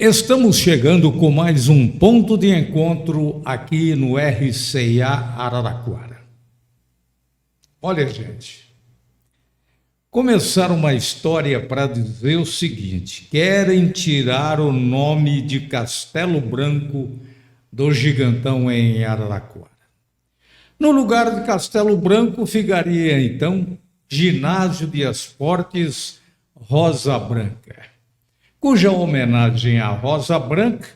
Estamos chegando com mais um ponto de encontro aqui no RCA Araraquara. Olha, gente, começar uma história para dizer o seguinte: querem tirar o nome de Castelo Branco do Gigantão em Araraquara. No lugar de Castelo Branco ficaria então Ginásio de Esportes Rosa Branca, cuja homenagem à Rosa Branca,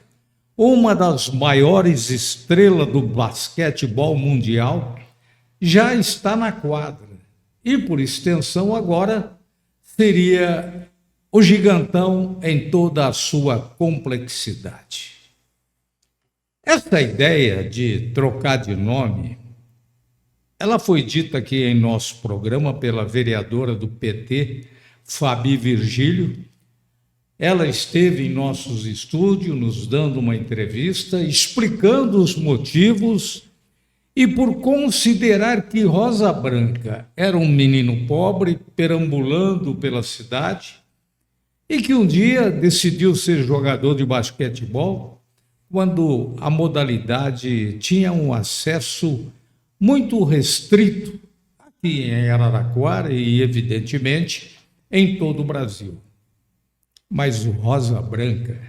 uma das maiores estrelas do basquetebol mundial, já está na quadra. E, por extensão, agora seria o Gigantão em toda a sua complexidade. Essa ideia de trocar de nome, ela foi dita aqui em nosso programa pela vereadora do PT, Fabi Virgílio. Ela esteve em nossos estúdios nos dando uma entrevista, explicando os motivos e por considerar que Rosa Branca era um menino pobre perambulando pela cidade e que um dia decidiu ser jogador de basquetebol quando a modalidade tinha um acesso muito restrito aqui em Araraquara e, evidentemente, em todo o Brasil. Mas o Rosa Branca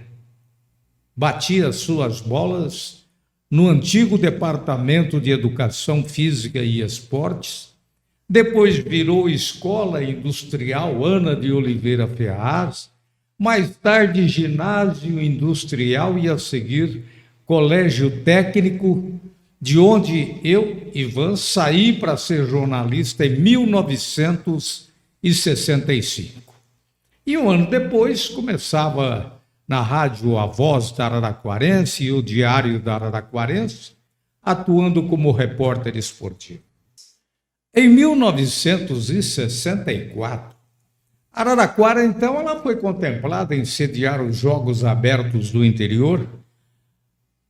batia suas bolas no antigo Departamento de Educação Física e Esportes, depois virou Escola Industrial Ana de Oliveira Ferraz, mais tarde Ginásio Industrial e a seguir Colégio Técnico, de onde eu, Ivan, saí para ser jornalista em 1965. E um ano depois começava na rádio A Voz da Araraquarense e o Diário da Araraquarense, atuando como repórter esportivo. Em 1964, Araraquara, então, ela foi contemplada em sediar os Jogos Abertos do Interior,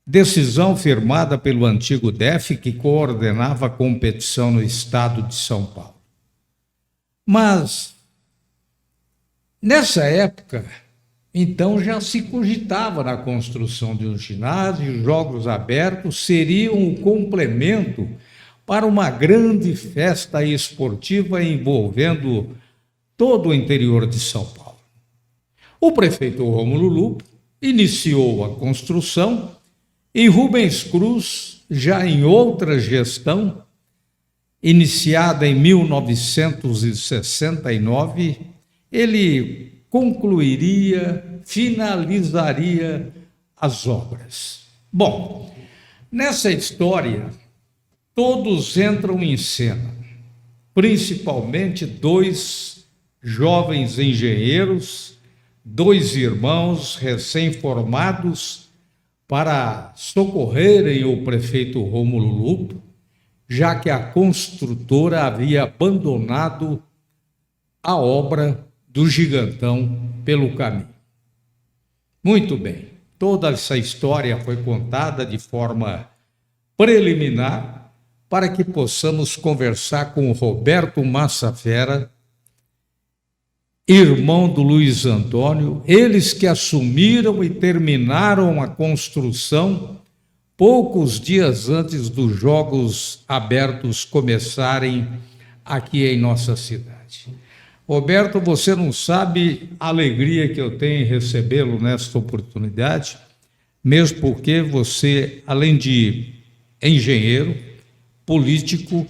decisão firmada pelo antigo DEF, que coordenava a competição no estado de São Paulo. Mas nessa época, então, já se cogitava na construção de um ginásio. Jogos Abertos seriam o complemento para uma grande festa esportiva envolvendo todo o interior de São Paulo. O prefeito Rômulo Lupo iniciou a construção e Rubens Cruz, já em outra gestão, iniciada em 1969, ele concluiria, finalizaria as obras. Bom, nessa história, todos entram em cena, principalmente dois jovens engenheiros, dois irmãos recém-formados, para socorrerem o prefeito Rômulo Lupo, já que a construtora havia abandonado a obra do Gigantão pelo caminho. Muito bem, toda essa história foi contada de forma preliminar para que possamos conversar com o Roberto Massafera, irmão do Luiz Antônio, eles que assumiram e terminaram a construção poucos dias antes dos Jogos Abertos começarem aqui em nossa cidade. Roberto, você não sabe a alegria que eu tenho em recebê-lo nesta oportunidade, mesmo porque você, além de engenheiro, político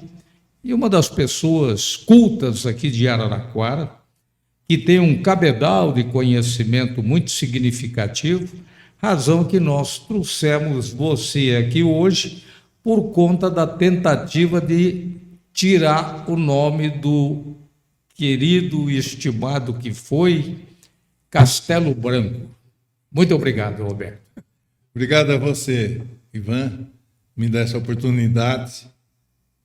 e uma das pessoas cultas aqui de Araraquara, que tem um cabedal de conhecimento muito significativo, razão que nós trouxemos você aqui hoje por conta da tentativa de tirar o nome do querido e estimado que foi Castelo Branco. Muito obrigado, Roberto. Obrigado a você, Ivan, me dar essa oportunidade.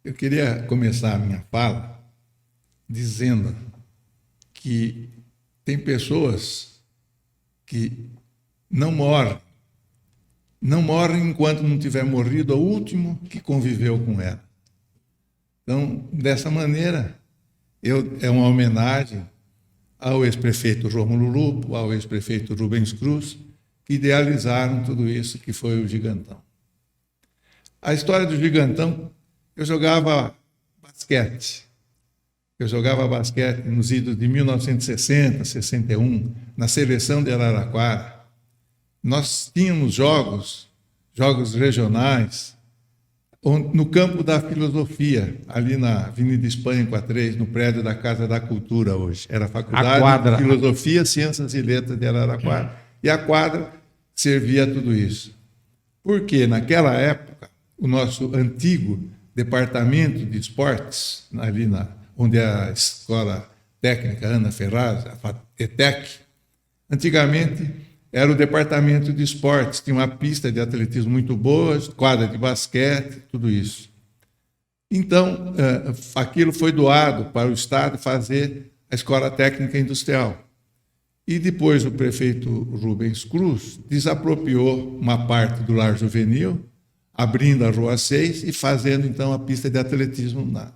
Eu queria começar a minha fala dizendo que tem pessoas que não morrem enquanto não tiver morrido o último que conviveu com ela. Então, dessa maneira, é uma homenagem ao ex-prefeito Rômulo Lupo, ao ex-prefeito Rubens Cruz que idealizaram tudo isso, que foi o Gigantão. A história do Gigantão, eu jogava basquete. Eu jogava basquete nos idos de 1960, 61, na seleção de Araraquara. Nós tínhamos jogos regionais, no campo da filosofia, ali na Avenida Espanha, 3, no prédio da Casa da Cultura hoje. Era a Faculdade de Filosofia, Ciências e Letras de Araraquara. E a quadra servia a tudo isso. Porque, naquela época, o nosso antigo departamento de esportes, ali onde é a Escola Técnica Ana Ferraz, a ETEC, antigamente era o departamento de esportes, tinha uma pista de atletismo muito boa, quadra de basquete, tudo isso. Então, aquilo foi doado para o Estado fazer a Escola Técnica Industrial. E depois o prefeito Rubens Cruz desapropriou uma parte do lar juvenil, abrindo a Rua 6 e fazendo, então, a pista de atletismo lá.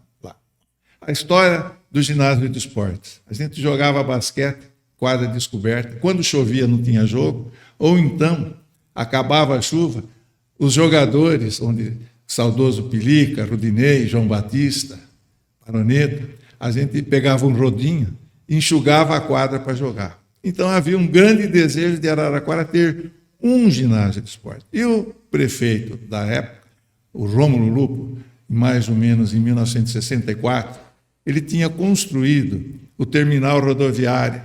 A história do ginásio de esportes. A gente jogava basquete, quadra descoberta. Quando chovia, não tinha jogo. Ou então, acabava a chuva, os jogadores, onde saudoso Pelica, Rudinei, João Batista, Paroneta, a gente pegava um rodinho e enxugava a quadra para jogar. Então, havia um grande desejo de Araraquara ter um ginásio de esporte. E o prefeito da época, o Rômulo Lupo, mais ou menos em 1964, ele tinha construído o terminal rodoviário,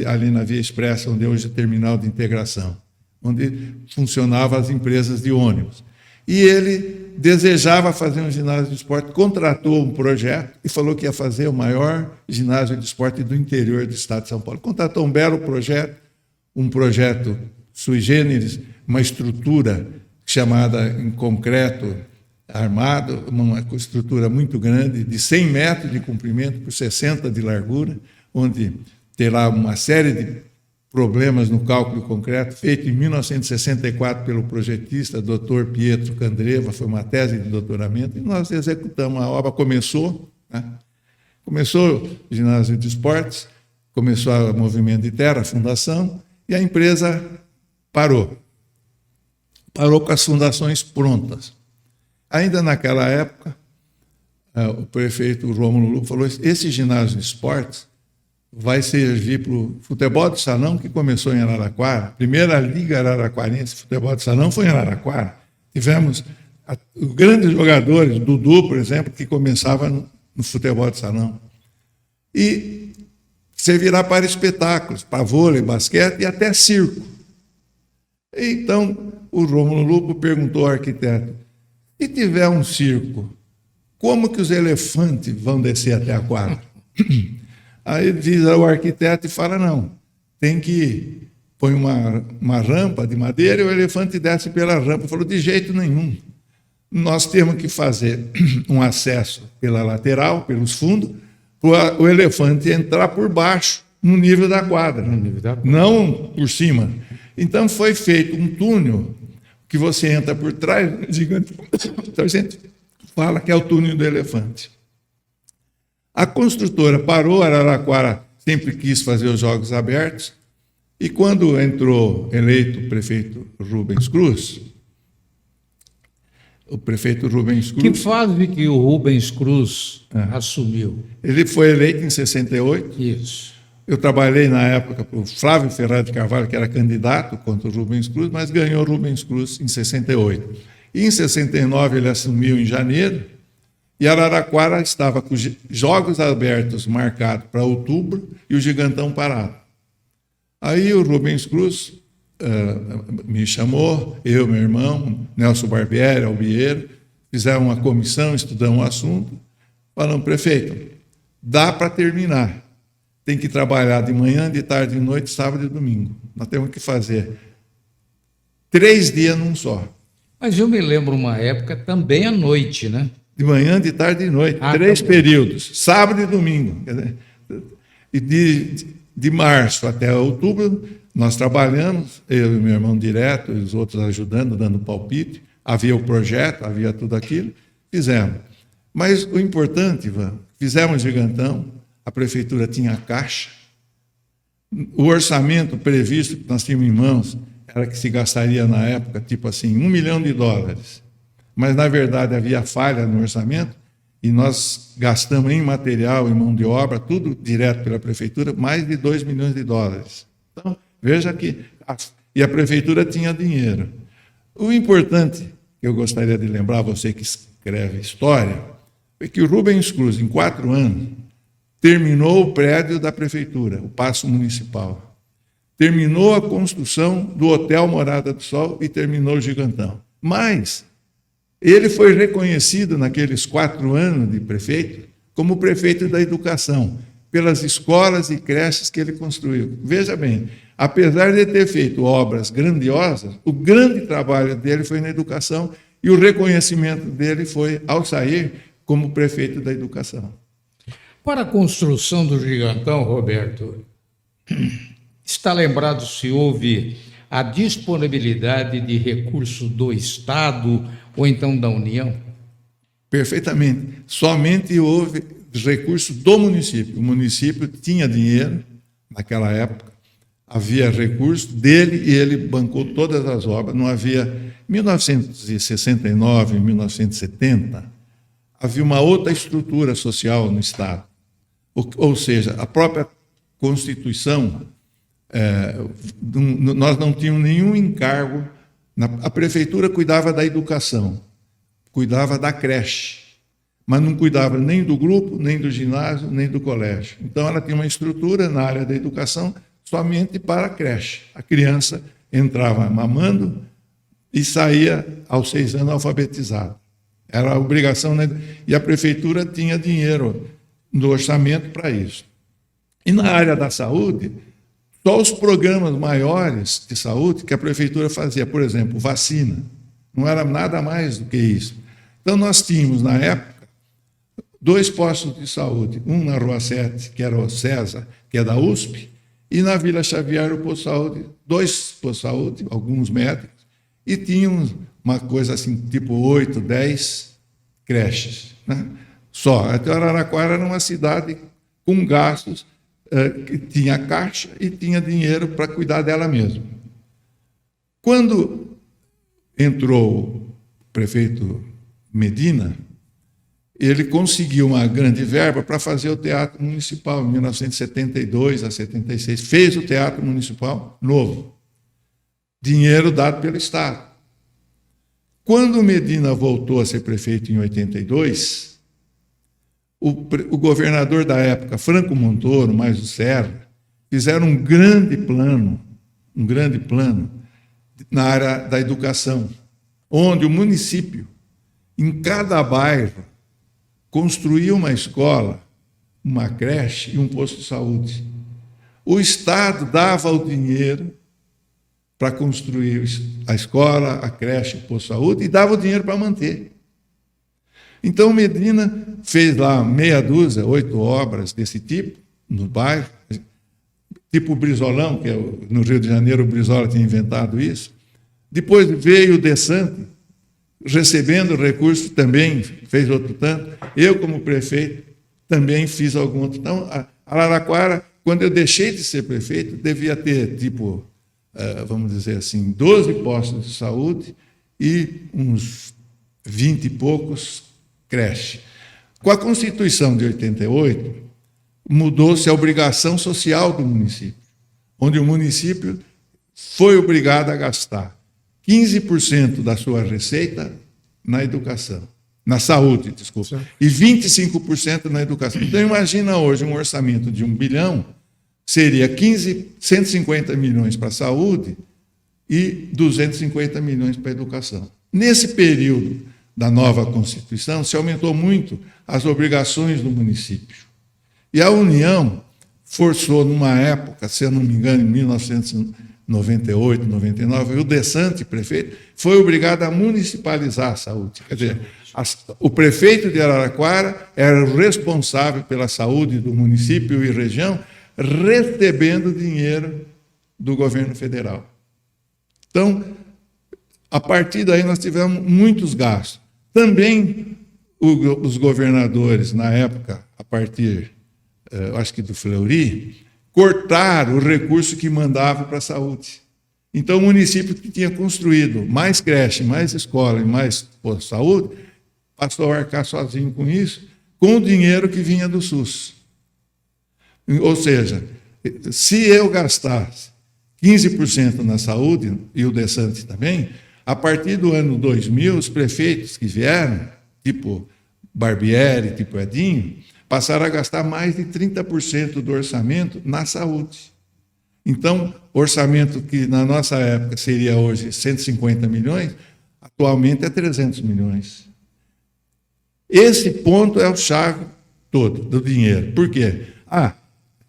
ali na Via Expressa, onde hoje é o terminal de integração, onde funcionavam as empresas de ônibus. E ele desejava fazer um ginásio de esporte, contratou um projeto e falou que ia fazer o maior ginásio de esporte do interior do estado de São Paulo. Contratou um belo projeto, um projeto sui generis, uma estrutura chamada em concreto armado, uma estrutura muito grande, de 100 metros de comprimento por 60 de largura, onde terá uma série de problemas no cálculo concreto, feito em 1964 pelo projetista Dr. Pietro Candreva, foi uma tese de doutoramento, e nós executamos a obra. Começou o ginásio de esportes, começou o movimento de terra, a fundação, e a empresa parou com as fundações prontas. Ainda naquela época, o prefeito Rômulo Lupo falou: esse ginásio de esportes vai servir para o futebol de salão, que começou em Araraquara. A primeira Liga Araraquarense de Futebol de Salão foi em Araraquara. Tivemos grandes jogadores, Dudu, por exemplo, que começava no futebol de salão. E servirá para espetáculos, para vôlei, basquete e até circo. Então, o Rômulo Lupo perguntou ao arquiteto: se tiver um circo, como que os elefantes vão descer até a quadra? Aí diz o arquiteto e fala: não, tem que põe uma rampa de madeira e o elefante desce pela rampa. Falou: de jeito nenhum. Nós temos que fazer um acesso pela lateral, pelos fundos, para o elefante entrar por baixo, no nível da quadra, não por cima. Então foi feito um túnel que você entra por trás, gigante. Então a gente fala que é o túnel do elefante. A construtora parou, Araraquara sempre quis fazer os jogos abertos, e quando entrou eleito o prefeito Rubens Cruz, Que fase que o Rubens Cruz assumiu? Ele foi eleito em 68. Isso. Eu trabalhei na época para o Flávio Ferraz de Carvalho, que era candidato contra o Rubens Cruz, mas ganhou o Rubens Cruz em 68. E em 69 ele assumiu em janeiro, e Araraquara estava com os jogos abertos marcados para outubro e o Gigantão parado. Aí o Rubens Cruz me chamou, eu, meu irmão, Nelson Barbieri, Albieiro, fizemos uma comissão, estudamos o assunto, falamos: prefeito, dá para terminar. Tem que trabalhar de manhã, de tarde, de noite, sábado e domingo. Nós temos que fazer 3 dias num só. Mas eu me lembro uma época também à noite, né? De manhã, de tarde e de noite, 3 períodos, sábado e domingo. Quer dizer, e de março até outubro, nós trabalhamos, eu e meu irmão direto, e os outros ajudando, dando palpite. Havia o projeto, havia tudo aquilo, fizemos. Mas o importante, Ivan, fizemos Gigantão, a prefeitura tinha a caixa, o orçamento previsto que nós tínhamos em mãos era que se gastaria na época, tipo assim, US$ 1 milhão. Mas, na verdade, havia falha no orçamento e nós gastamos em material, em mão de obra, tudo direto pela prefeitura, mais de US$ 2 milhões. Então, veja que... E a prefeitura tinha dinheiro. O importante que eu gostaria de lembrar, você que escreve história, é que o Rubens Cruz, em 4 anos, terminou o prédio da prefeitura, o Paço Municipal. Terminou a construção do Hotel Morada do Sol e terminou o Gigantão. Mas ele foi reconhecido naqueles 4 anos de prefeito como prefeito da educação, pelas escolas e creches que ele construiu. Veja bem, apesar de ter feito obras grandiosas, o grande trabalho dele foi na educação e o reconhecimento dele foi ao sair como prefeito da educação. Para a construção do Gigantão, Roberto, está lembrado se houve a disponibilidade de recursos do Estado ou então da União? Perfeitamente. Somente houve recursos do município. O município tinha dinheiro naquela época, havia recursos dele e ele bancou todas as obras. Não havia... Em 1969, 1970, havia uma outra estrutura social no Estado. Ou seja, a própria Constituição, nós não tínhamos nenhum encargo. A prefeitura cuidava da educação, cuidava da creche, mas não cuidava nem do grupo, nem do ginásio, nem do colégio. Então, ela tinha uma estrutura na área da educação somente para a creche. A criança entrava mamando e saía aos 6 anos alfabetizada. Era a obrigação, né? E a prefeitura tinha dinheiro no orçamento para isso. E na área da saúde, só os programas maiores de saúde que a prefeitura fazia, por exemplo, vacina, não era nada mais do que isso. Então, nós tínhamos, na época, 2 postos de saúde, um na Rua 7, que era o César, que é da USP, e na Vila Xavier, o posto de saúde, 2 postos de saúde, alguns médicos, e tínhamos uma coisa assim, tipo 8, 10 creches, né? Só. Então, Araraquara era uma cidade com gastos, que tinha caixa e tinha dinheiro para cuidar dela mesma. Quando entrou o prefeito Medina, ele conseguiu uma grande verba para fazer o Teatro Municipal, em 1972 a 76. Fez o Teatro Municipal novo. Dinheiro dado pelo Estado. Quando o Medina voltou a ser prefeito em 82, o governador da época, Franco Montoro, mais o Serra, fizeram um grande plano na área da educação, onde o município, em cada bairro, construía uma escola, uma creche e um posto de saúde. O Estado dava o dinheiro para construir a escola, a creche, o posto de saúde, e dava o dinheiro para manter. Então, Medina fez lá meia dúzia, 8 obras desse tipo, no bairro, tipo o Brizolão, que no Rio de Janeiro o Brizola tinha inventado isso. Depois veio o Desante, recebendo recursos, também fez outro tanto. Eu, como prefeito, também fiz algum outro. Então, Araraquara, quando eu deixei de ser prefeito, devia ter, tipo, vamos dizer assim, 12 postos de saúde e uns 20 e poucos creches. Com a Constituição de 88, mudou-se a obrigação social do município, onde o município foi obrigado a gastar 15% da sua receita na educação, na saúde, desculpa, certo, e 25% na educação. Então, imagina hoje um orçamento de 1 bilhão, seria 150 milhões para a saúde e 250 milhões para a educação. Nesse período da nova Constituição, se aumentou muito as obrigações do município. E a União forçou, numa época, se eu não me engano, em 1998, 99, o Desante, prefeito, foi obrigado a municipalizar a saúde. Quer dizer, o prefeito de Araraquara era o responsável pela saúde do município e região, recebendo dinheiro do governo federal. Então, a partir daí nós tivemos muitos gastos. Também os governadores, na época, a partir, acho que do Fleury, cortaram o recurso que mandavam para a saúde. Então, o município que tinha construído mais creche, mais escola e mais posto de saúde, passou a arcar sozinho com isso, com o dinheiro que vinha do SUS. Ou seja, se eu gastasse 15% na saúde, e o Dessantes também, a partir do ano 2000, os prefeitos que vieram, tipo Barbieri, tipo Edinho, passaram a gastar mais de 30% do orçamento na saúde. Então, orçamento que na nossa época seria hoje 150 milhões, atualmente é 300 milhões. Esse ponto é o chave todo do dinheiro. Por quê?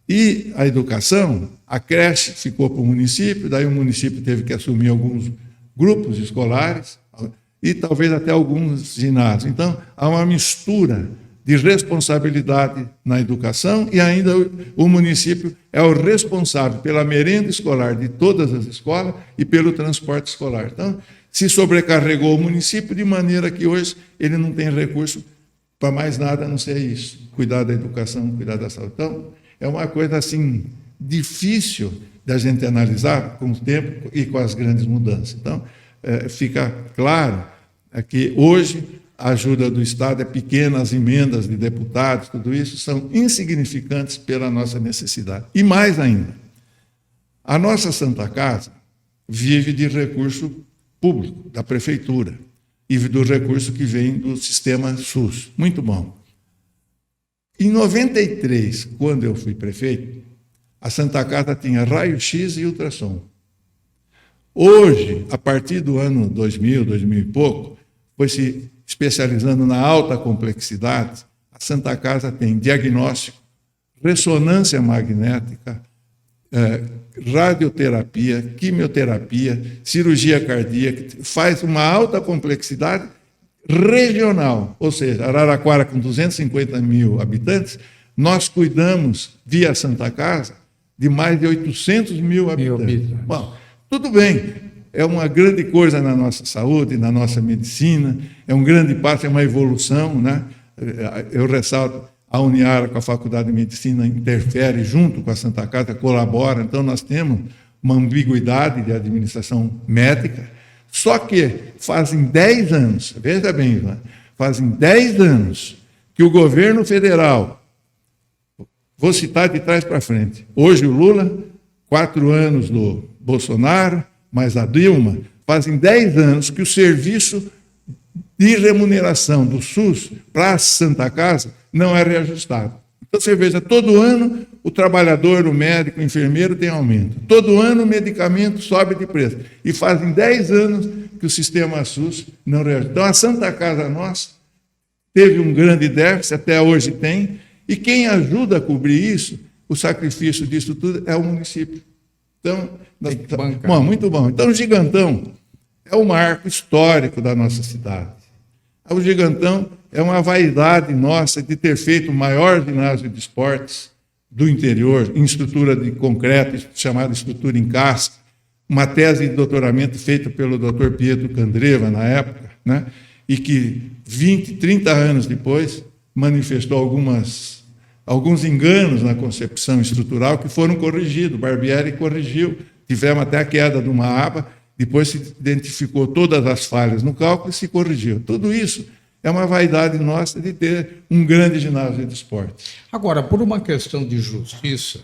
E a educação, a creche ficou para o município, daí o município teve que assumir alguns grupos escolares e talvez até alguns ginásios. Então, há uma mistura de responsabilidade na educação e ainda o município é o responsável pela merenda escolar de todas as escolas e pelo transporte escolar. Então, se sobrecarregou o município de maneira que hoje ele não tem recurso para mais nada a não ser isso, cuidar da educação, cuidar da saúde. Então, é uma coisa assim difícil da gente analisar com o tempo e com as grandes mudanças. Então, fica claro que hoje a ajuda do Estado é pequena, as emendas de deputados, tudo isso são insignificantes pela nossa necessidade. E mais ainda, a nossa Santa Casa vive de recurso público, da prefeitura, e do recurso que vem do sistema SUS. Muito bom. Em 93, quando eu fui prefeito, a Santa Casa tinha raio-x e ultrassom. Hoje, a partir do ano 2000, 2000 e pouco, foi se especializando na alta complexidade, a Santa Casa tem diagnóstico, ressonância magnética, radioterapia, quimioterapia, cirurgia cardíaca, faz uma alta complexidade regional, ou seja, Araraquara com 250 mil habitantes, nós cuidamos, via Santa Casa, de mais de 800 mil habitantes. Bom, tudo bem, é uma grande coisa na nossa saúde, na nossa medicina, é um grande passo, é uma evolução, né? Eu ressalto, a Uniara com a Faculdade de Medicina interfere junto com a Santa Casa, colabora, então nós temos uma ambiguidade de administração médica, só que fazem 10 anos, veja bem, né? Fazem 10 anos que o governo federal, vou citar de trás para frente, hoje o Lula, 4 anos do Bolsonaro, mais a Dilma, fazem 10 anos que o serviço de remuneração do SUS para a Santa Casa não é reajustado. Então, você veja, todo ano o trabalhador, o médico, o enfermeiro tem aumento. Todo ano o medicamento sobe de preço. E fazem 10 anos que o sistema SUS não reajusta. Então, a Santa Casa nossa teve um grande déficit, até hoje tem, e quem ajuda a cobrir isso, o sacrifício disso tudo, é o município. Então, bom, muito bom. Então, o Gigantão é um marco histórico da nossa cidade. O Gigantão é uma vaidade nossa de ter feito o maior ginásio de esportes do interior, em estrutura de concreto, chamada estrutura em casca, uma tese de doutoramento feita pelo Dr. Pietro Candreva, na época, né? E que 20, 30 anos depois manifestou alguns enganos na concepção estrutural que foram corrigidos. Barbieri corrigiu, tivemos até a queda de uma aba, depois se identificou todas as falhas no cálculo e se corrigiu. Tudo isso é uma vaidade nossa de ter um grande ginásio de esporte. Agora, por uma questão de justiça,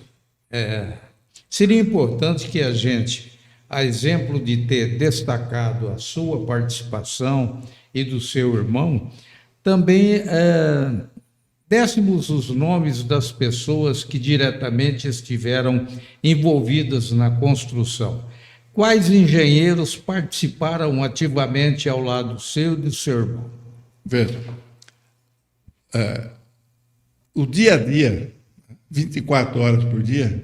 seria importante que a gente, a exemplo de ter destacado a sua participação e do seu irmão, também dessemos os nomes das pessoas que diretamente estiveram envolvidas na construção. Quais engenheiros participaram ativamente ao lado seu e do seu irmão? Veja, o dia a dia, 24 horas por dia,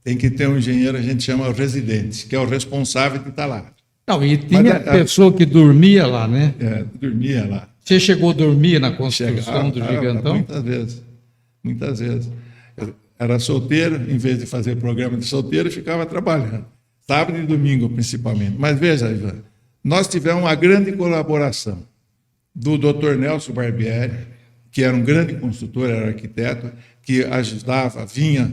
tem que ter um engenheiro, a gente chama o residente, que é o responsável de estar lá. Não, e tinha pessoa que dormia lá, né? Dormia lá. Você chegou a dormir na construção do Gigantão? Muitas vezes. Eu era solteiro, em vez de fazer programa de solteiro, eu ficava trabalhando. Sábado e domingo, principalmente. Mas veja, Ivan, nós tivemos uma grande colaboração do Dr. Nelson Barbieri, que era um grande construtor, era arquiteto, que ajudava, vinha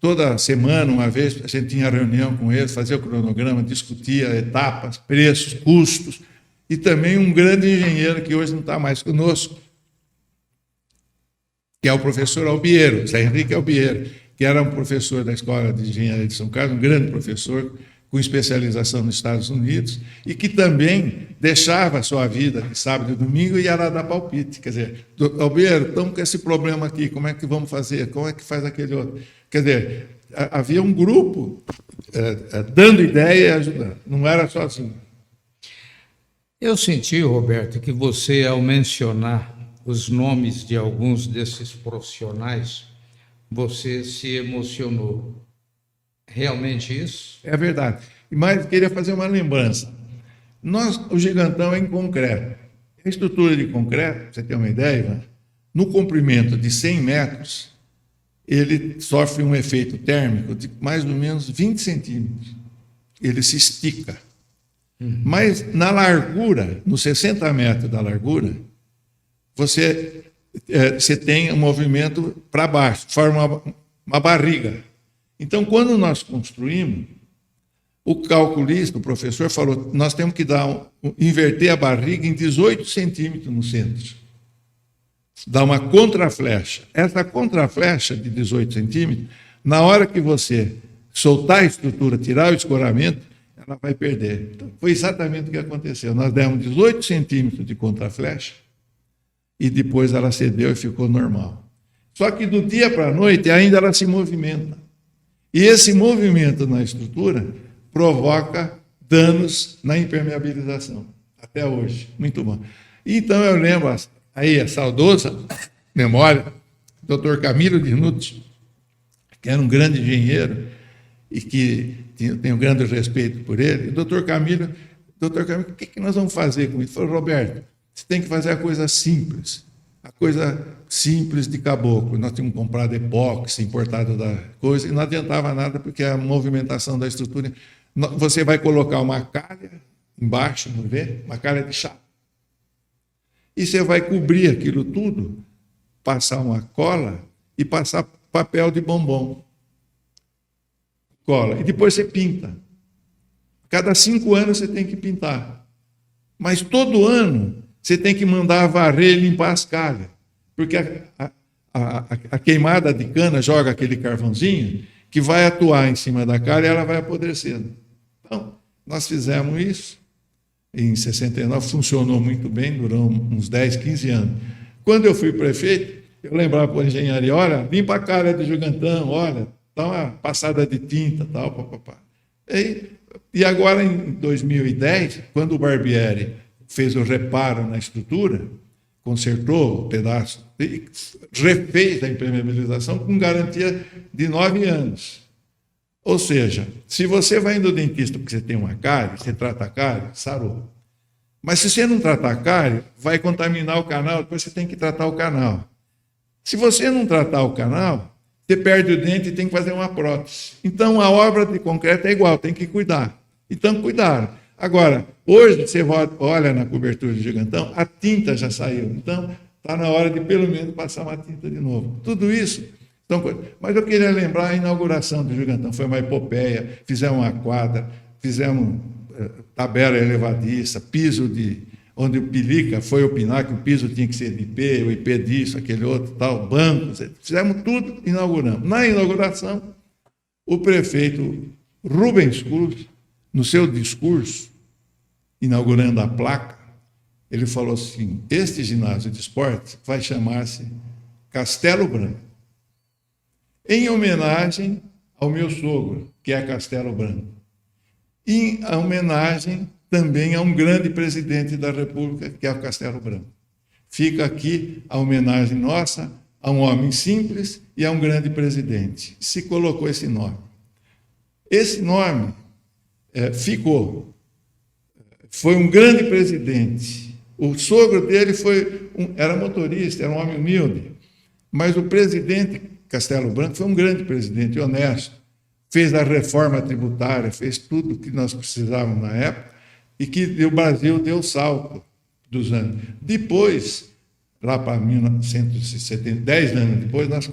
toda semana, uma vez, a gente tinha reunião com eles, fazia o cronograma, discutia etapas, preços, custos, e também um grande engenheiro que hoje não está mais conosco, que é o professor Albiero, Zé Henrique Albiero, que era um professor da Escola de Engenharia de São Carlos, um grande professor, com especialização nos Estados Unidos, e que também deixava a sua vida de sábado e domingo e ia lá dar palpite. Quer dizer, Albiero, estamos com esse problema aqui, como é que vamos fazer? Como é que faz aquele outro? Quer dizer, havia um grupo dando ideia e ajudando, não era sozinho. Eu senti, Roberto, que você, ao mencionar os nomes de alguns desses profissionais, você se emocionou. Realmente isso? É verdade. Mas queria fazer uma lembrança. O Gigantão é em concreto. A estrutura de concreto, para você ter uma ideia, Ivan, no comprimento de 100 metros, ele sofre um efeito térmico de mais ou menos 20 centímetros. Ele se estica. Mas na largura, nos 60 metros da largura, você tem um movimento para baixo, forma uma barriga. Então, quando nós construímos, o calculista, o professor, falou: nós temos que inverter a barriga em 18 centímetros no centro. Dar uma contraflecha. Essa contraflecha de 18 centímetros, na hora que você soltar a estrutura, tirar o escoramento, ela vai perder. Então, foi exatamente o que aconteceu. Nós demos 18 centímetros de contraflecha e depois ela cedeu e ficou normal. Só que do dia para a noite ainda ela se movimenta. E esse movimento na estrutura provoca danos na impermeabilização, até hoje. Muito bom. Então eu lembro aí a saudosa memória do Dr. Camilo Dinucci, que era um grande engenheiro e que tenho grande respeito por ele. E o Dr. Camilo, o que nós vamos fazer com isso? Ele falou: Roberto, você tem que fazer a coisa simples de caboclo. Nós tínhamos comprado epóxi, importado da coisa, e não adiantava nada, porque a movimentação da estrutura... Você vai colocar uma calha embaixo, não vê? Uma calha de chapa. E você vai cobrir aquilo tudo, passar uma cola e passar papel de bombom. Cola. E depois você pinta. Cada 5 anos você tem que pintar. Mas todo ano você tem que mandar varrer e limpar as calhas. Porque a queimada de cana joga aquele carvãozinho que vai atuar em cima da calha e ela vai apodrecendo. Então, nós fizemos isso em 69, funcionou muito bem, durou uns 10, 15 anos. Quando eu fui prefeito, eu lembrava para a engenharia: olha, limpa a calha de Gigantão, olha, dá uma passada de tinta, tal, papapá. E agora, em 2010, quando o Barbieri fez o reparo na estrutura, consertou o pedaço, refez a impermeabilização com garantia de 9 anos. Ou seja, se você vai no dentista porque você tem uma cárie, você trata a cárie, sarou. Mas se você não tratar a cárie, vai contaminar o canal, depois você tem que tratar o canal. Se você não tratar o canal, você perde o dente e tem que fazer uma prótese. Então, a obra de concreto é igual, tem que cuidar. Então, cuidaram. Agora, hoje, você olha na cobertura do Gigantão, a tinta já saiu. Então, está na hora de, pelo menos, passar uma tinta de novo. Tudo isso. Então, mas eu queria lembrar a inauguração do Gigantão. Foi uma epopeia, fizemos uma quadra, fizemos tabela elevadiça, piso onde o Pelica foi opinar que o piso tinha que ser de IP, o IP disso, aquele outro, tal, bancos, fizemos tudo, inauguramos. Na inauguração, o prefeito Rubens Cruz, no seu discurso, inaugurando a placa, ele falou assim: este ginásio de esporte vai chamar-se Castelo Branco, em homenagem ao meu sogro, que é Castelo Branco, e em homenagem também a um grande presidente da República, que é o Castelo Branco. Fica aqui a homenagem nossa a um homem simples e a um grande presidente. Se colocou esse nome. Esse nome ficou. Foi um grande presidente. O sogro dele era motorista, era um homem humilde, mas o presidente Castelo Branco foi um grande presidente, honesto, fez a reforma tributária, fez tudo o que nós precisávamos na época, e que o Brasil deu salto dos anos. Depois, lá para 1970, 10 anos depois, nós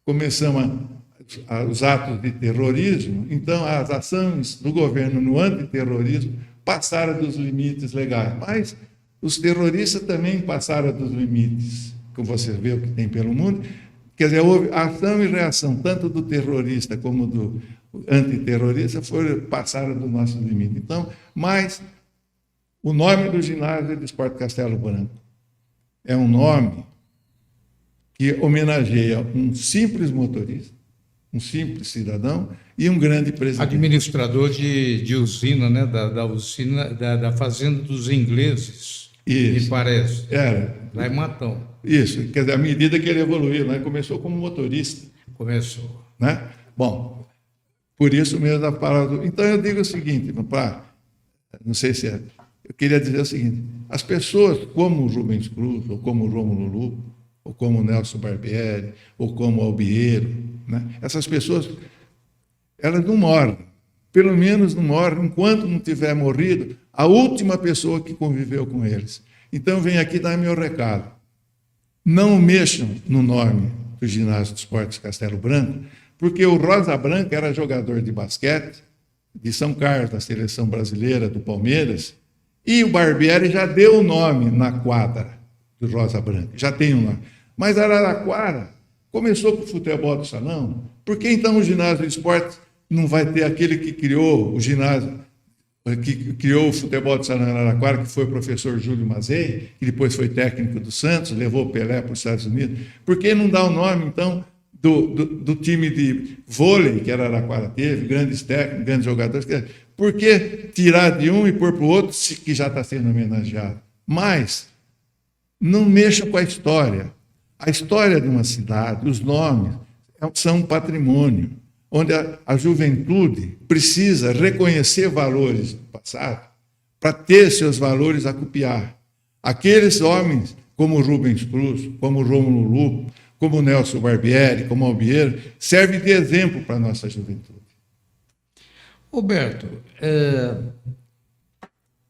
começamos a os atos de terrorismo, então as ações do governo no antiterrorismo passaram dos limites legais. Mas os terroristas também passaram dos limites, como você vê o que tem pelo mundo. Quer dizer, houve ação e reação, tanto do terrorista como do antiterrorista, passaram do nosso limite. Então, mas o nome do ginásio de esporte Castelo Branco é um nome que homenageia um simples motorista, um simples cidadão e um grande presidente. Administrador de usina, né? Da usina, da fazenda dos ingleses, Isso. me parece. Era. Lá em Matão. Isso, quer dizer, à medida que ele evoluiu, né? Começou como motorista. Começou. Né? Bom, por isso mesmo a palavra. Então eu digo o seguinte, não sei se é. Eu queria dizer o seguinte: as pessoas como o Rubens Cruz, ou como o Rômulo Lupo, ou como o Nelson Barbieri, ou como o Albiero, né? Essas pessoas, elas não morrem. Pelo menos não morrem enquanto não tiver morrido a última pessoa que conviveu com eles. Então, venho aqui dar meu recado. Não mexam no nome do Ginásio de Esportes Castelo Branco, porque o Rosa Branca era jogador de basquete, de São Carlos, da seleção brasileira, do Palmeiras, e o Barbieri já deu o nome na quadra do Rosa Branca, já tem um nome. Mas Araraquara começou com o futebol do salão, por que então o ginásio de esportes não vai ter aquele que criou o ginásio, que criou o futebol de salão em Araraquara, que foi o professor Júlio Mazei, que depois foi técnico do Santos, levou o Pelé para os Estados Unidos? Por que não dá o nome, então, do time de vôlei que Araraquara teve, grandes técnicos, grandes jogadores? Por que tirar de um e pôr para o outro, que já está sendo homenageado? Mas não mexam com a história. A história de uma cidade, os nomes, são um patrimônio, onde a juventude precisa reconhecer valores do passado para ter seus valores a copiar. Aqueles homens, como Rubens Cruz, como Rômulo Lupo, como Nelson Barbieri, como Albiero, servem de exemplo para a nossa juventude. Roberto,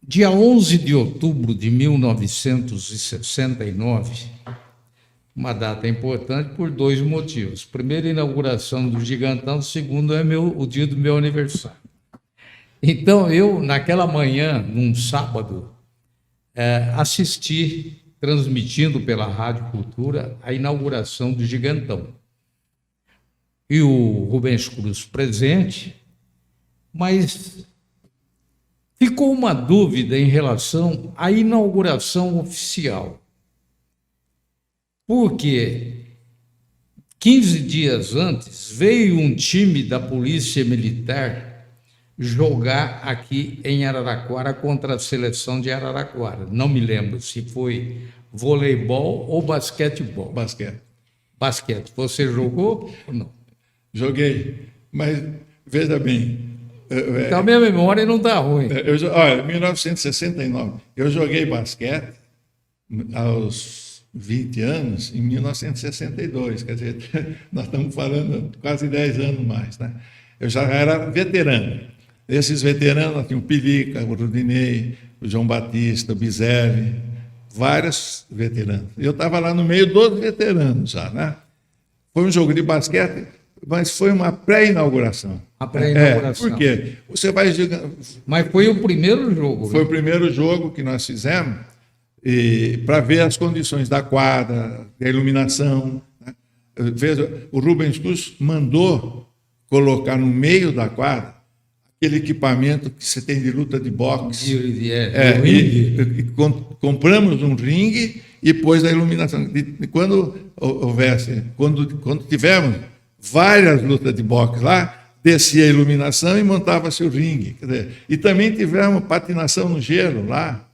dia 11 de outubro de 1969, uma data importante por dois motivos. Primeiro, a inauguração do Gigantão. Segundo, o dia do meu aniversário. Então, eu, naquela manhã, num sábado, assisti, transmitindo pela Rádio Cultura, a inauguração do Gigantão. E o Rubens Cruz presente, mas ficou uma dúvida em relação à inauguração oficial. Porque 15 dias antes veio um time da Polícia Militar jogar aqui em Araraquara contra a seleção de Araraquara. Não me lembro se foi voleibol ou basquetebol. Basquete. Você jogou ou não? Joguei, mas veja bem. Então a minha memória não está ruim. Olha, em 1969, eu joguei basquete aos 20 anos, em 1962, quer dizer, nós estamos falando quase 10 anos mais, né? Eu já era veterano. Esses veteranos, nós tínhamos o Pilica, o Rudinei, o João Batista, o Bizelli, vários veteranos. Eu estava lá no meio dos veteranos já, né? Foi um jogo de basquete, mas foi uma pré-inauguração. A pré-inauguração. Por quê? Você vai... Mas foi o primeiro jogo. Foi o primeiro jogo que nós fizemos, para ver as condições da quadra, da iluminação. Né? Veja, o Rubens Cruz mandou colocar no meio da quadra aquele equipamento que você tem de luta de boxe. Compramos um ringue e pôs a iluminação. E quando tivemos várias lutas de boxe lá, descia a iluminação e montava-se o ringue. Quer dizer, e também tivemos patinação no gelo lá.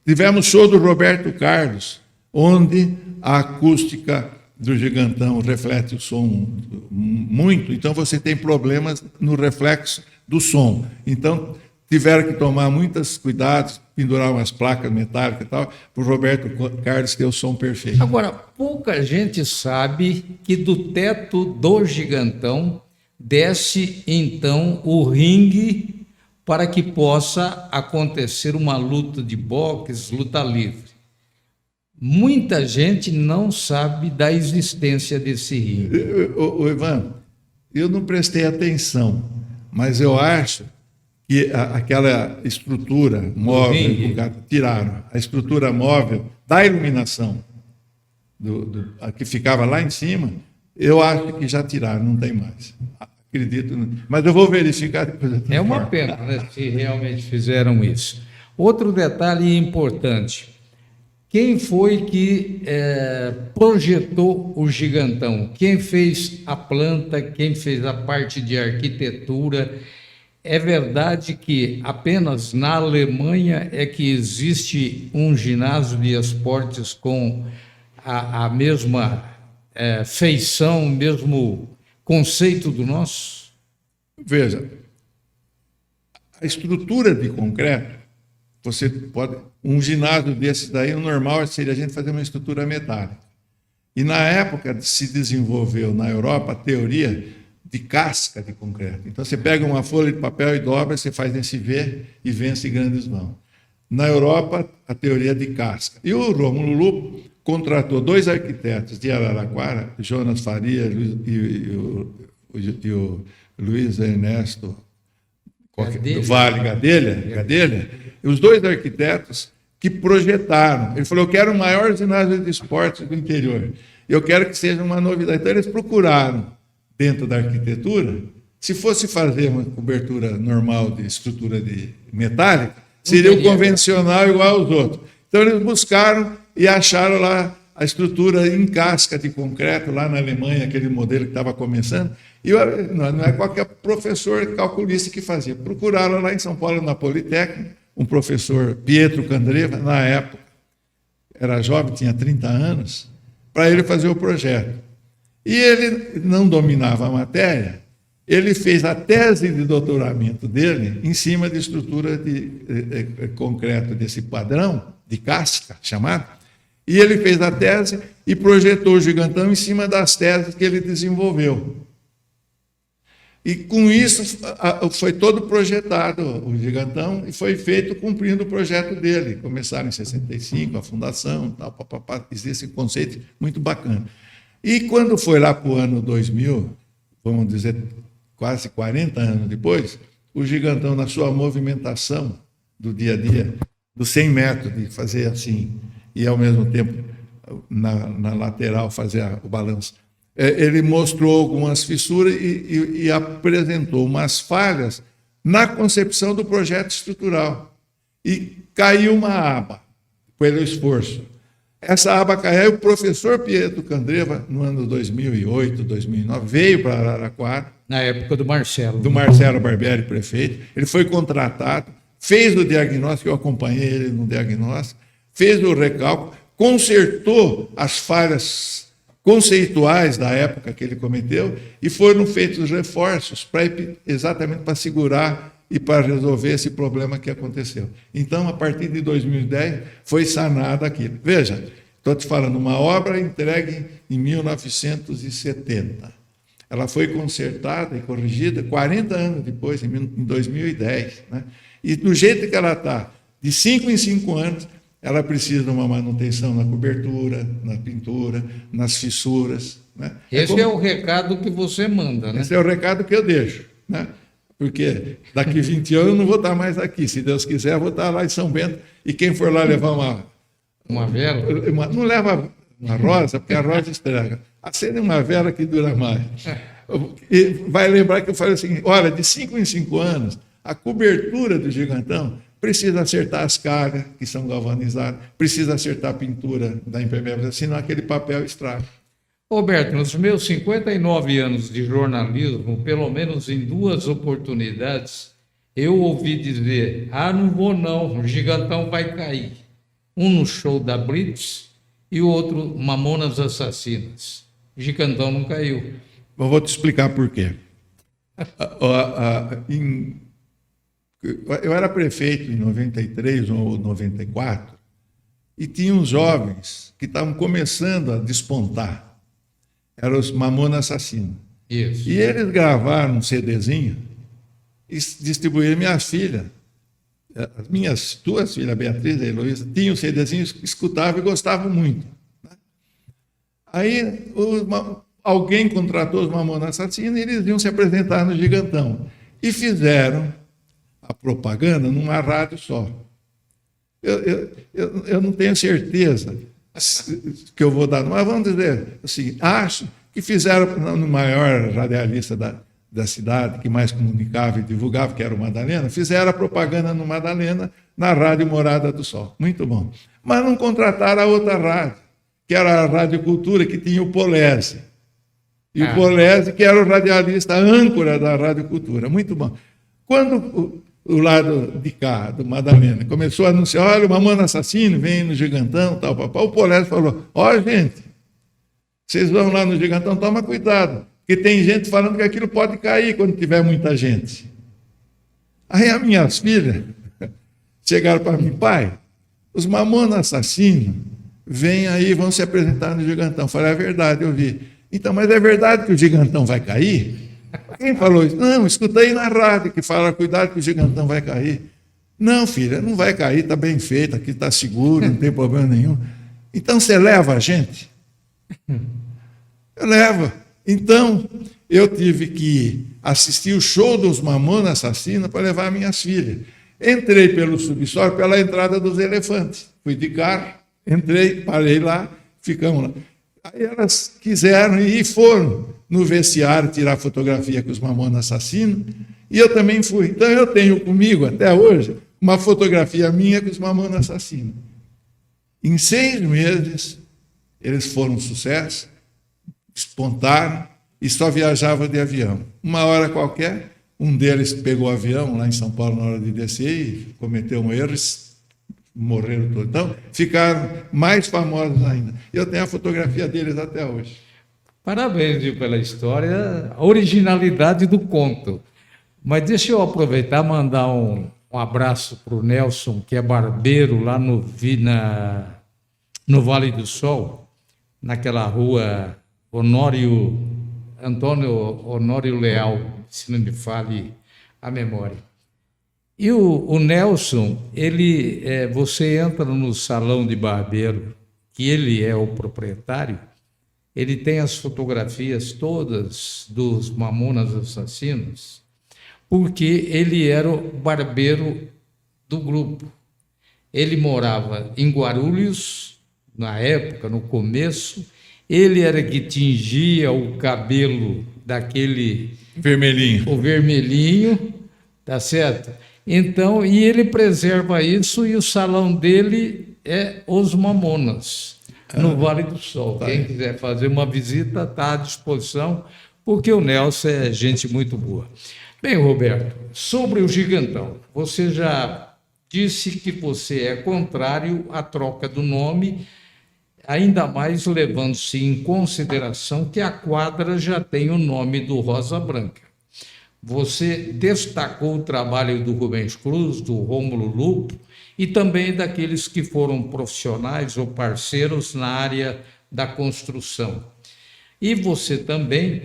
Tivemos show do Roberto Carlos, onde a acústica do Gigantão reflete o som muito, então você tem problemas no reflexo do som. Então, tiveram que tomar muitos cuidados, pendurar umas placas metálicas e tal, para o Roberto Carlos ter o som perfeito. Agora, pouca gente sabe que do teto do Gigantão desce, então, o ringue para que possa acontecer uma luta de boxe, luta livre. Muita gente não sabe da existência desse ringue. Ivan, eu não prestei atenção, mas eu acho que aquela estrutura móvel, tiraram a estrutura móvel da iluminação, a que ficava lá em cima, eu acho que já tiraram, não tem mais. Acredito, mas eu vou verificar depois. É uma pena, né, se realmente fizeram isso. Outro detalhe importante: quem foi que projetou o Gigantão? Quem fez a planta? Quem fez a parte de arquitetura? É verdade que apenas na Alemanha é que existe um ginásio de esportes com a mesma feição, o mesmo conceito do nosso? Veja, a estrutura de concreto, você pode... Um ginásio desse daí, o normal seria a gente fazer uma estrutura metálica. E na época se desenvolveu na Europa a teoria de casca de concreto. Então você pega uma folha de papel e dobra, você faz esse V e vence grandes mãos. Na Europa, a teoria de casca. E o Rômulo Lupo contratou 2 arquitetos de Araraquara, Jonas Faria e o Luiz Ernesto do Vale Gadelha, os 2 arquitetos que projetaram. Ele falou: eu quero o maior ginásio de esportes do interior. Eu quero que seja uma novidade. Então eles procuraram, dentro da arquitetura, se fosse fazer uma cobertura normal de estrutura de metálica, seria o convencional igual aos outros. Então eles buscaram e acharam lá a estrutura em casca de concreto, lá na Alemanha, aquele modelo que estava começando. E não é qualquer professor calculista que fazia. Procuraram lá em São Paulo, na Politécnica, um professor, Pietro Candreva, na época, era jovem, tinha 30 anos, para ele fazer o projeto. E ele não dominava a matéria, ele fez a tese de doutoramento dele em cima de estrutura de concreto desse padrão, de casca, chamado, e ele fez a tese e projetou o Gigantão em cima das teses que ele desenvolveu. E com isso foi todo projetado o Gigantão e foi feito cumprindo o projeto dele. Começaram em 65, a fundação, tal, existe esse conceito muito bacana. E quando foi lá para o ano 2000, vamos dizer, quase 40 anos depois, o Gigantão, na sua movimentação do dia a dia, dos 100 metros, de fazer assim, e ao mesmo tempo na lateral fazer o balanço, ele mostrou algumas fissuras e apresentou umas falhas na concepção do projeto estrutural. E caiu uma aba, pelo esforço. Essa aba caiu, o professor Pietro Candreva, no ano 2008, 2009, veio para Araraquara. Na época do Marcelo. Do Marcelo Barbieri, prefeito. Ele foi contratado, fez o diagnóstico, eu acompanhei ele no diagnóstico, fez o recálculo, consertou as falhas conceituais da época que ele cometeu e foram feitos reforços exatamente para segurar e para resolver esse problema que aconteceu. Então, a partir de 2010, foi sanado aquilo. Veja, estou te falando, uma obra entregue em 1970. Ela foi consertada e corrigida 40 anos depois, em 2010. Né? E do jeito que ela está, de 5 em 5 anos, ela precisa de uma manutenção na cobertura, na pintura, nas fissuras. Né? Esse é o recado que você manda, né? Esse é o recado que eu deixo. Né? Porque daqui 20 anos eu não vou estar mais aqui. Se Deus quiser, eu vou estar lá em São Bento. E quem for lá levar uma vela? Não leva uma rosa, porque a rosa estraga. Acende uma vela que dura mais. E vai lembrar que eu falei assim, olha, de 5 em 5 anos, a cobertura do Gigantão precisa acertar as cargas, que são galvanizadas, precisa acertar a pintura da impermeabilização, senão aquele papel estraga. Roberto, nos meus 59 anos de jornalismo, pelo menos em 2 oportunidades, eu ouvi dizer: não vou não, o Gigantão vai cair. Um no show da Blitz e o outro Mamonas Assassinas. O Gigantão não caiu. Eu vou te explicar por quê. Eu era prefeito em 93 ou 94 e tinha uns jovens que estavam começando a despontar. Eram os Mamonas Assassinos. Isso. E eles gravaram um CDzinho e distribuíram. Minha filha, as minhas 2 filhas, Beatriz e Heloísa, tinham um CDzinho, escutavam e gostavam muito. Aí alguém contratou os Mamonas Assassinos e eles iam se apresentar no Gigantão. E fizeram a propaganda numa rádio só. Eu não tenho certeza que eu vou dar, mas vamos dizer o seguinte, acho que fizeram no maior radialista da cidade, que mais comunicava e divulgava, que era o Madalena, fizeram a propaganda no Madalena, na Rádio Morada do Sol. Muito bom. Mas não contrataram a outra rádio, que era a Rádio Cultura, que tinha o Polese. E o Polese, que era o radialista âncora da Rádio Cultura. Muito bom. Quando o lado de cá, do Madalena, começou a anunciar, olha, o Mamonas Assassino vem no Gigantão, tal, papá. O Polese falou, ó, gente, vocês vão lá no Gigantão, toma cuidado, porque tem gente falando que aquilo pode cair quando tiver muita gente. Aí as minhas filhas chegaram para mim, pai, os Mamonas Assassinos vêm aí, vão se apresentar no Gigantão. Eu falei, é verdade, eu vi. Então, mas é verdade que o Gigantão vai cair? Quem falou isso? Não, escutei na rádio que fala, cuidado que o Gigantão vai cair. Não, filha, não vai cair, está bem feito, aqui está seguro, não tem problema nenhum. Então você leva a gente? Eu levo. Então, eu tive que assistir o show dos Mamonas Assassinos para levar minhas filhas. Entrei pelo subsolo, pela entrada dos Elefantes. Fui de carro, entrei, parei lá, ficamos lá. Aí elas quiseram ir e foram no vestiário tirar fotografia com os Mamonas Assassinos, e eu também fui. Então eu tenho comigo, até hoje, uma fotografia minha com os Mamonas Assassinos. Em 6 meses, eles foram um sucesso, despontaram e só viajavam de avião. Uma hora qualquer, um deles pegou o avião lá em São Paulo na hora de descer e cometeu um erro, morreram todos. Então, ficaram mais famosos ainda. Eu tenho a fotografia deles até hoje. Parabéns, viu, pela história, a originalidade do conto. Mas deixa eu aproveitar e mandar um abraço para o Nelson, que é barbeiro lá no Vale do Sol, naquela rua Antônio Honório Leal, se não me fale a memória. E o Nelson, você entra no salão de barbeiro, que ele é o proprietário, ele tem as fotografias todas dos Mamonas Assassinos, porque ele era o barbeiro do grupo. Ele morava em Guarulhos, na época, no começo, ele era que tingia o cabelo daquele... Vermelhinho. O vermelhinho, tá certo? Então, e ele preserva isso, e o salão dele é Os Mamonas, no Vale do Sol. Quem quiser fazer uma visita está à disposição, porque o Nelson é gente muito boa. Bem, Roberto, sobre o Gigantão, você já disse que você é contrário à troca do nome, ainda mais levando-se em consideração que a quadra já tem o nome do Rosa Branca. Você destacou o trabalho do Rubens Cruz, do Rômulo Lupo, e também daqueles que foram profissionais ou parceiros na área da construção. E você também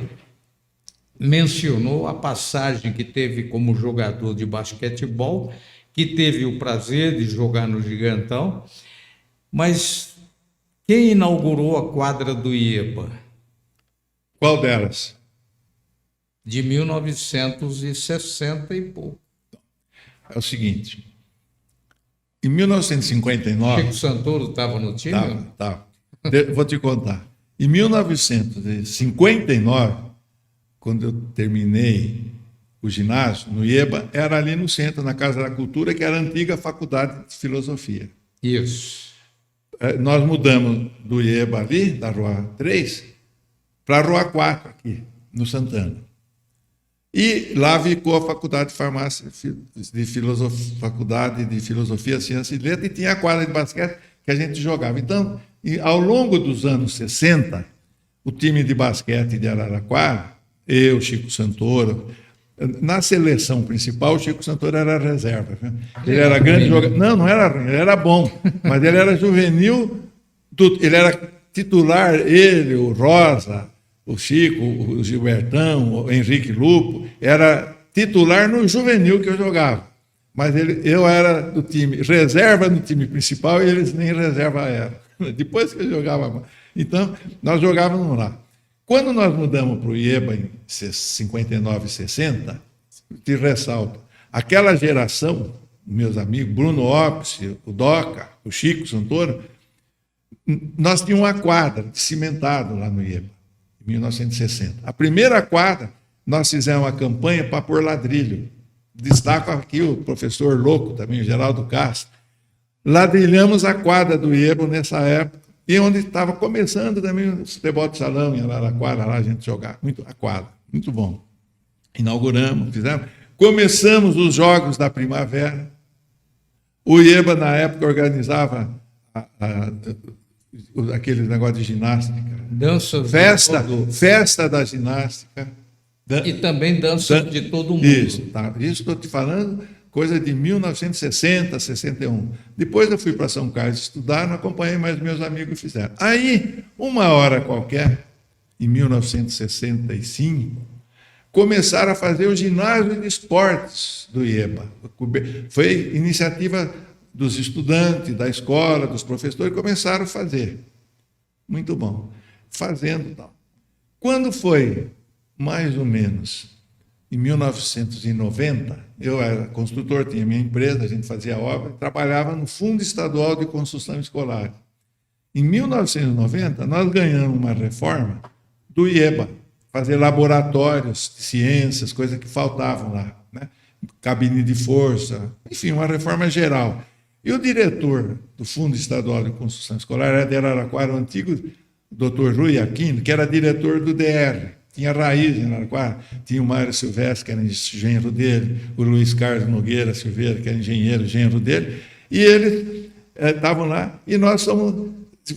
mencionou a passagem que teve como jogador de basquetebol, que teve o prazer de jogar no Gigantão, mas quem inaugurou a quadra do IEBA? Qual delas? De 1960 e pouco. É o seguinte, em 1959... Chico Santoro estava no time? Tá. Vou te contar. Em 1959, quando eu terminei o ginásio, no IEBA, era ali no centro, na Casa da Cultura, que era a antiga Faculdade de Filosofia. Isso. Nós mudamos do IEBA ali, da Rua 3, para a Rua 4, aqui, no Santana. E lá ficou a Faculdade de Farmácia, Faculdade de Filosofia, Ciência e Letras, e tinha a quadra de basquete que a gente jogava. Então, ao longo dos anos 60, o time de basquete de Araraquara, eu, Chico Santoro, na seleção principal, o Chico Santoro era reserva. Ele era grande jogador. Não era ruim, ele era bom, mas ele era juvenil, ele era titular, ele, o Rosa, o Chico, o Gilbertão, o Henrique Lupo, era titular no juvenil que eu jogava. Mas eu era do time reserva no time principal e eles nem reserva eram. Depois que eu jogava. Então, nós jogávamos lá. Quando nós mudamos para o IEBA em 59 e 60, te ressalto, aquela geração, meus amigos, Bruno Opsi, o Doca, o Chico Santoro, nós tínhamos uma quadra de cimentado lá no IEBA, em 1960. A primeira quadra, nós fizemos uma campanha para pôr ladrilho. Destaco aqui o professor louco também, o Geraldo Castro. Ladrilhamos a quadra do IEBA nessa época, e onde estava começando também o futebol de salão, em Araraquara, lá a gente jogava, a quadra, muito bom. Inauguramos, fizemos, começamos os Jogos da Primavera. O IEBA, na época, organizava aquele negócio de ginástica. Dança Festa da ginástica. E também dança de todo mundo. Isso, tá. Isso estou te falando, coisa de 1960, 61. Depois eu fui para São Carlos estudar, não acompanhei, mas meus amigos fizeram. Aí, uma hora qualquer, em 1965, começaram a fazer o ginásio de esportes do IEBA. Foi iniciativa dos estudantes, da escola, dos professores, começaram a fazer. Muito bom. Fazendo tal. Quando foi, mais ou menos, em 1990, eu era construtor, tinha minha empresa, a gente fazia obra, trabalhava no Fundo Estadual de Construção Escolar. Em 1990, nós ganhamos uma reforma do IEBA, fazer laboratórios de ciências, coisas que faltavam lá, né? Cabine de força, enfim, uma reforma geral. E o diretor do Fundo Estadual de Construção Escolar era de Araraquara, o antigo doutor Rui Aquino, que era diretor do DR. Tinha raiz em Araraquara, tinha o Mário Silvestre, que era engenheiro dele, o Luiz Carlos Nogueira Silveira, que era engenheiro dele, e eles estavam lá, e nós fomos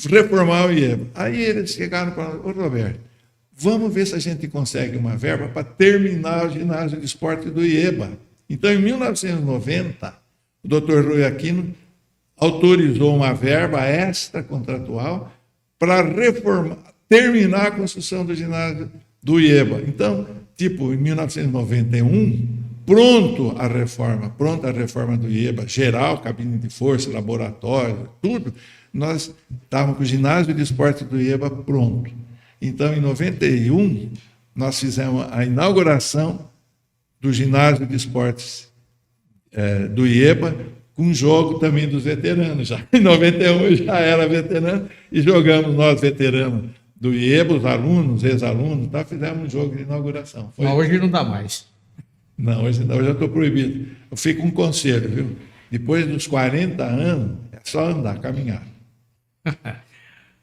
reformar o IEBA. Aí eles chegaram para nós: ô Roberto, vamos ver se a gente consegue uma verba para terminar o ginásio de esporte do IEBA. Então, em 1990, o doutor Rui Aquino autorizou uma verba extra-contratual para terminar a construção do ginásio do IEBA. Então, tipo, em 1991, pronta a reforma do IEBA, geral, cabine de força, laboratório, tudo, nós estávamos com o ginásio de esporte do IEBA pronto. Então, em 91, nós fizemos a inauguração do ginásio de esportes do IEBA, com um jogo também dos veteranos. Já em 91 eu já era veterano, e jogamos nós, veteranos do IEBA, os alunos, ex-alunos, tá, fizemos um jogo de inauguração. Mas hoje não dá mais. Não, hoje não, hoje eu estou proibido. Eu fico com um conselho, viu? Depois dos 40 anos, é só andar, caminhar.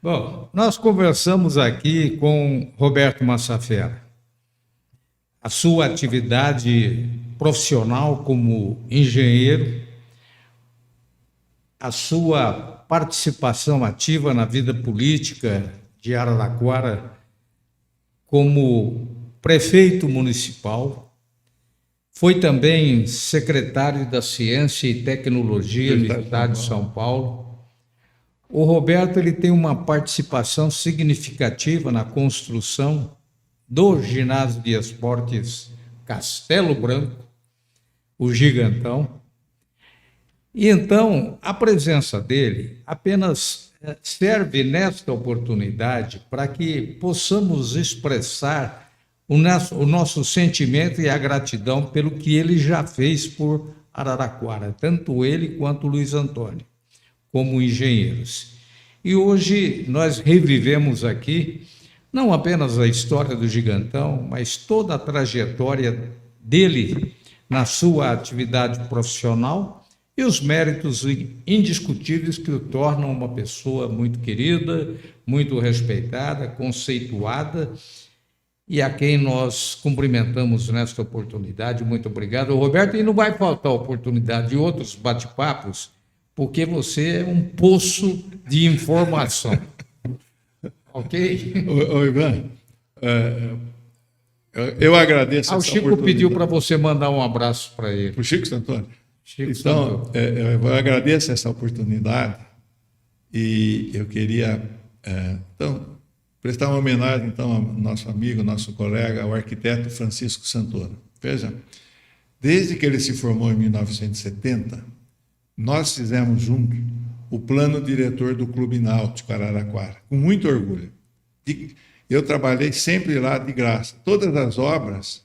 Bom, nós conversamos aqui com Roberto Massafera. A sua atividade profissional como engenheiro, a sua participação ativa na vida política de Araraquara como prefeito municipal, foi também secretário da Ciência e Tecnologia do Estado de São Paulo. O Roberto ele tem uma participação significativa na construção do ginásio de esportes Castelo Branco, o Gigantão. E então, a presença dele apenas serve nesta oportunidade para que possamos expressar o nosso sentimento e a gratidão pelo que ele já fez por Araraquara, tanto ele quanto o Luiz Antônio, como engenheiros. E hoje nós revivemos aqui não apenas a história do Gigantão, mas toda a trajetória dele na sua atividade profissional e os méritos indiscutíveis que o tornam uma pessoa muito querida, muito respeitada, conceituada, e a quem nós cumprimentamos nesta oportunidade. Muito obrigado, Roberto, e não vai faltar oportunidade de outros bate-papos, porque você é um poço de informação. Ok? Ô Ivan, eu agradeço essa oportunidade. O Chico pediu para você mandar um abraço para ele. Para o Chico Santoro? Chico então, Santoro. Eu agradeço essa oportunidade e eu queria prestar uma homenagem então, ao nosso amigo, nosso colega, o arquiteto Francisco Santoro. Veja, desde que ele se formou em 1970, nós fizemos juntos o plano diretor do Clube Náutico Araraquara, com muito orgulho. Eu trabalhei sempre lá de graça. Todas as obras,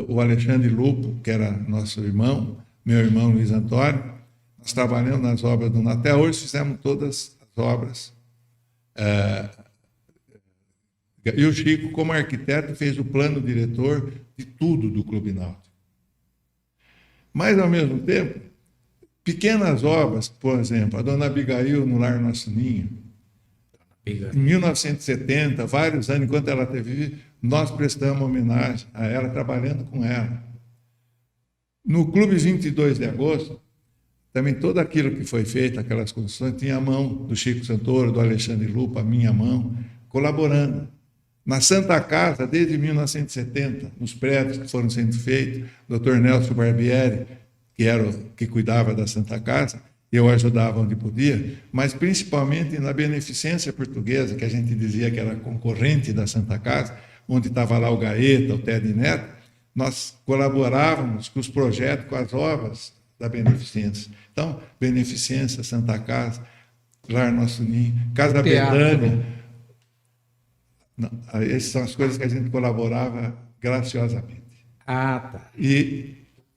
o Alexandre Lupo, que era nosso irmão, meu irmão Luiz Antônio, nós trabalhamos nas obras do Até hoje fizemos todas as obras. E o Chico, como arquiteto, fez o plano diretor de tudo do Clube Náutico. Mas, ao mesmo tempo, pequenas obras, por exemplo, a Dona Abigail no Lar Nosso Ninho, em 1970, vários anos, enquanto ela teve, nós prestamos homenagem a ela, trabalhando com ela. No Clube 22 de Agosto, também todo aquilo que foi feito, aquelas construções, tinha a mão do Chico Santoro, do Alexandre Lupo, a minha mão, colaborando. Na Santa Casa, desde 1970, nos prédios que foram sendo feitos, o Dr. Nelson Barbieri, que era o que cuidava da Santa Casa, eu ajudava onde podia, mas principalmente na Beneficência Portuguesa, que a gente dizia que era concorrente da Santa Casa, onde estava lá o Gaeta, o Ted Neto, nós colaborávamos com os projetos, com as obras da Beneficência. Então, Beneficência, Santa Casa, Lar Nosso Ninho, Casa Betânia. Não, essas são as coisas que a gente colaborava graciosamente. Ah, tá. E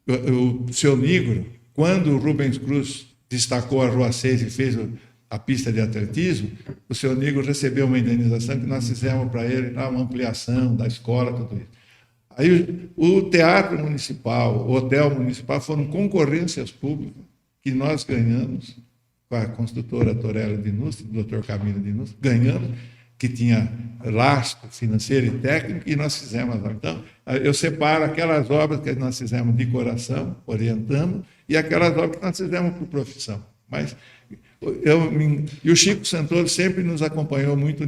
o seu Nigro, quando o Rubens Cruz destacou a Rua 6 e fez a pista de atletismo, o seu Nigro recebeu uma indenização que nós fizemos para ele, uma ampliação da escola, tudo isso. Aí o Teatro Municipal, o Hotel Municipal foram concorrências públicas que nós ganhamos com a construtora Torello Dinussi, do Dr. Camilo Dinussi, ganhamos, que tinha lastro financeiro e técnico, e nós fizemos as obras. Então, eu separo aquelas obras que nós fizemos de coração, orientando, e aquelas obras que nós fizemos por profissão. Mas e o Chico Santoro sempre nos acompanhou muito.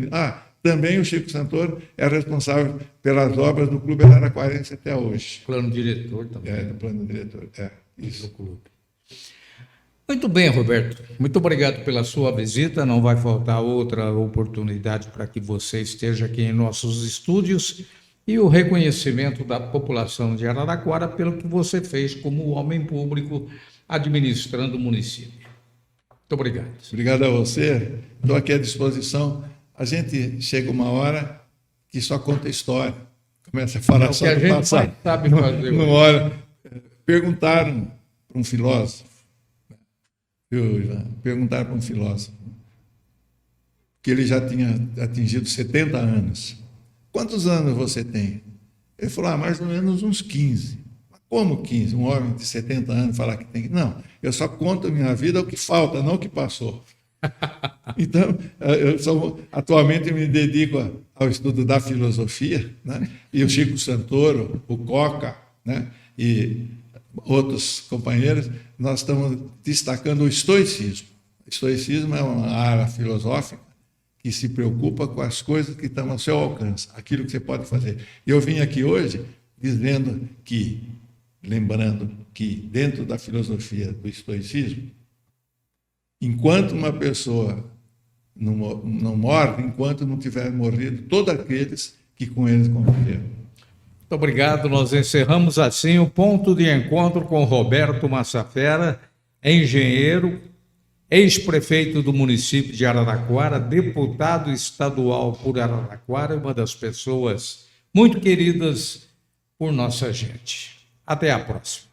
Também o Chico Santoro é responsável pelas obras do Clube Araraquarense até hoje. Plano diretor também. Do plano diretor, isso. Do clube. Muito bem, Roberto. Muito obrigado pela sua visita. Não vai faltar outra oportunidade para que você esteja aqui em nossos estúdios e o reconhecimento da população de Araraquara pelo que você fez como homem público administrando o município. Muito obrigado. Obrigado a você. Estou aqui à disposição. A gente chega uma hora que só conta história. Começa a falar só do passado. Sabe fazer. Não olha. Perguntaram para um filósofo, que ele já tinha atingido 70 anos. Quantos anos você tem? Ele falou, mais ou menos uns 15. Mas como 15? Um homem de 70 anos falar que tem... Não, eu só conto a minha vida o que falta, não o que passou. Então, atualmente eu me dedico ao estudo da filosofia, né? E o Chico Santoro, o Coca, né? E outros companheiros, nós estamos destacando o estoicismo. O estoicismo é uma área filosófica que se preocupa com as coisas que estão ao seu alcance, aquilo que você pode fazer. E eu vim aqui hoje lembrando que dentro da filosofia do estoicismo, enquanto uma pessoa não morre, enquanto não tiver morrido, todos aqueles que com eles conviveram. Muito obrigado. Nós encerramos assim o ponto de encontro com Roberto Massafera, engenheiro, ex-prefeito do município de Araraquara, deputado estadual por Araraquara, uma das pessoas muito queridas por nossa gente. Até a próxima.